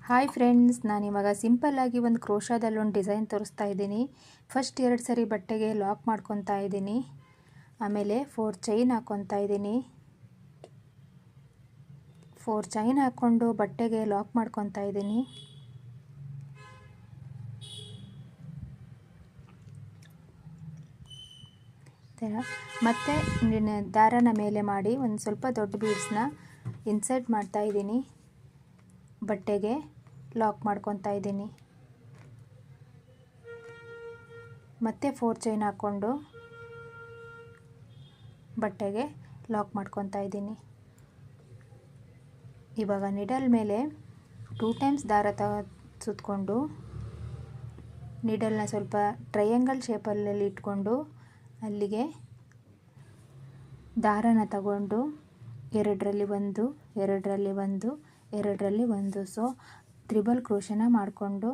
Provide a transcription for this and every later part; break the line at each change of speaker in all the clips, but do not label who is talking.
Hi friends, ನಾನಿವಾಗ ಸಿಂಪಲ್ಲಾಗಿ ಒಂದು ಕ್ರೋಶಾದಲ್ಲಿ ಒಂದು ಡಿಸೈನ್ ತೋರಿಸ್ತಾ ಇದ್ದೀನಿ. ಫಸ್ಟ್ 2 ಸರಿ ಬಟ್ಟೆಗೆ ಲಾಕ್ ಮಾಡ್ಕೊತಾ ಇದ್ದೀನಿ. ಆಮೇಲೆ 4 ಚೈನ್ ಹಾಕ್ಕೊತಾ ಇದ್ದೀನಿ. 4 ಚೈನ್ ಹಾಕ್ಕೊಂಡು ಬಟ್ಟೆಗೆ ಲಾಕ್ ಮಾಡ್ಕೊತಾ ಇದ್ದೀನಿ. ಮತ್ತೆ ದಾರನ ಮೇಲೆ ಮಾಡಿ ಒಂದು ಸ್ವಲ್ಪ ದೊಡ್ಡ ಬೀಡ್ಸ್ನ ಇನ್ಸರ್ಟ್ ಮಾಡ್ತಾ ಇದ್ದೀನಿ. ಬಟ್ಟೆಗೆ ಲಾಕ್ ಮಾಡ್ಕೊತಾ ಇದ್ದೀನಿ. ಮತ್ತೆ 4 ಚೈನ್ ಹಾಕ್ಕೊಂಡು ಬಟ್ಟೆಗೆ ಲಾಕ್ ಮಾಡ್ಕೊತಾ ಇದ್ದೀನಿ. ಇವಾಗ ನಿಡಲ್ ಮೇಲೆ 2 ಟೈಮ್ಸ್ ದಾರ ಸುತ್ತಕೊಂಡು ನಿಡಲ್ನ ಸ್ವಲ್ಪ ಟ್ರಯಾಂಗಲ್ ಶೇಪಲ್ಲಿ ಇಟ್ಕೊಂಡು ಅಲ್ಲಿಗೆ ದಾರನ ತಗೊಂಡು 2ರಲ್ಲಿ 1, 2ರಲ್ಲಿ 1, 2ರಲ್ಲಿ 1. ಸೊ ತ್ರಿಬಲ್ ಕ್ರೋಶನ ಮಾಡಿಕೊಂಡು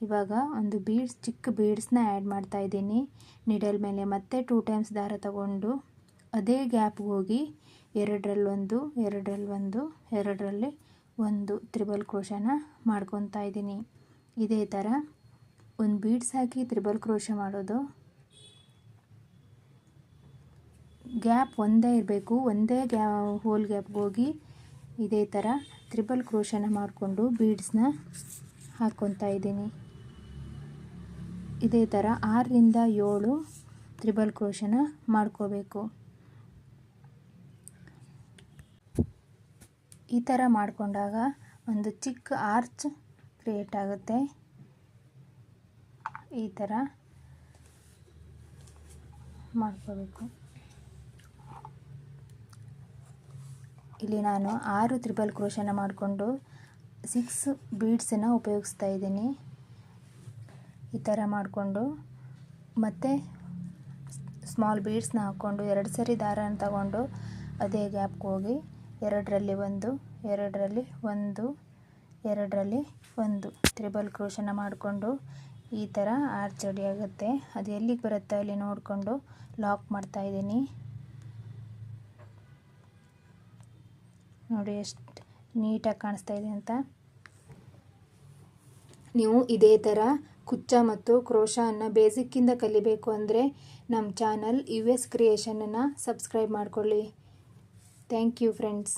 ಇವಾಗ ಒಂದು ಚಿಕ್ಕ ಬೀಡ್ಸ್ನ ಆ್ಯಡ್ ಮಾಡ್ತಾ ಇದ್ದೀನಿ. ನಿಡಲ್ ಮೇಲೆ ಮತ್ತೆ 2 ಟೈಮ್ಸ್ ದಾರ ತಗೊಂಡು ಅದೇ ಗ್ಯಾಪ್ಗೆ ಹೋಗಿ 2ರಲ್ಲಿ 1, 2ರಲ್ಲಿ 1, 2ರಲ್ಲಿ 1 ತ್ರಿಬಲ್ ಕ್ರೋಶನ ಮಾಡ್ಕೊತಾ ಇದ್ದೀನಿ. ಇದೇ ಥರ ಒಂದು ಬೀಡ್ಸ್ ಹಾಕಿ ತ್ರಿಬಲ್ ಕ್ರೋಶ ಮಾಡೋದು. ಗ್ಯಾಪ್ ಒಂದೇ ಇರಬೇಕು, ಒಂದೇ ಹೋಲ್ ಗ್ಯಾಪ್ಗೆ ಹೋಗಿ ಇದೇ ಥರ ತ್ರಿಬಲ್ ಕ್ರೋಶನ ಮಾಡಿಕೊಂಡು ಬೀಡ್ಸ್ನ ಹಾಕ್ಕೊತಾ ಇದ್ದೀನಿ. ಇದೇ ಥರ 6ರಿಂದ 7 ತ್ರಿಬಲ್ ಕ್ರೋಶನ ಮಾಡ್ಕೋಬೇಕು. ಈ ಥರ ಮಾಡಿಕೊಂಡಾಗ ಒಂದು ಚಿಕ್ಕ ಆರ್ಚ್ ಕ್ರಿಯೇಟ್ ಆಗುತ್ತೆ. ಈ ಥರ ಮಾಡ್ಕೋಬೇಕು. ಇಲ್ಲಿ ನಾನು 6 ತ್ರಿಬಲ್ ಕ್ರೋಶನ ಮಾಡಿಕೊಂಡು 6 ಬೀಡ್ಸನ್ನು ಉಪಯೋಗಿಸ್ತಾ ಇದ್ದೀನಿ. ಈ ಥರ ಮಾಡಿಕೊಂಡು ಮತ್ತೆ ಸ್ಮಾಲ್ ಬೀಡ್ಸ್ನ ಹಾಕ್ಕೊಂಡು 2 ಸರಿ ದಾರನ ತಗೊಂಡು ಅದೇ ಗ್ಯಾಪ್ಗೆ ಹೋಗಿ 2ರಲ್ಲಿ 1, 2ರಲ್ಲಿ 1, 2ರಲ್ಲಿ 1 ತ್ರಿಬಲ್ ಕ್ರೋಶನ ಮಾಡಿಕೊಂಡು ಈ ಥರ ಆರ್ಚ್ ರೆಡಿ ಆಗುತ್ತೆ. ಅದು ಎಲ್ಲಿಗೆ ಬರುತ್ತೆ ಅಲ್ಲಿ ನೋಡಿಕೊಂಡು ಲಾಕ್ ಮಾಡ್ತಾ ಇದ್ದೀನಿ. ನೋಡಿ ಎಷ್ಟು ನೀಟಾಗಿ ಕಾಣಿಸ್ತಾ ಇದೆ ಅಂತ. ನೀವು ಇದೇ ಥರ ಕುಚ್ಚ ಮತ್ತು ಕ್ರೋಶವನ್ನು ಬೇಸಿಕ್ಕಿಂದ ಕಲಿಬೇಕು ಅಂದರೆ ನಮ್ಮ ಚಾನಲ್ US ಕ್ರಿಯೇಷನನ್ನು ಸಬ್ಸ್ಕ್ರೈಬ್ ಮಾಡಿಕೊಳ್ಳಿ. Thank you friends.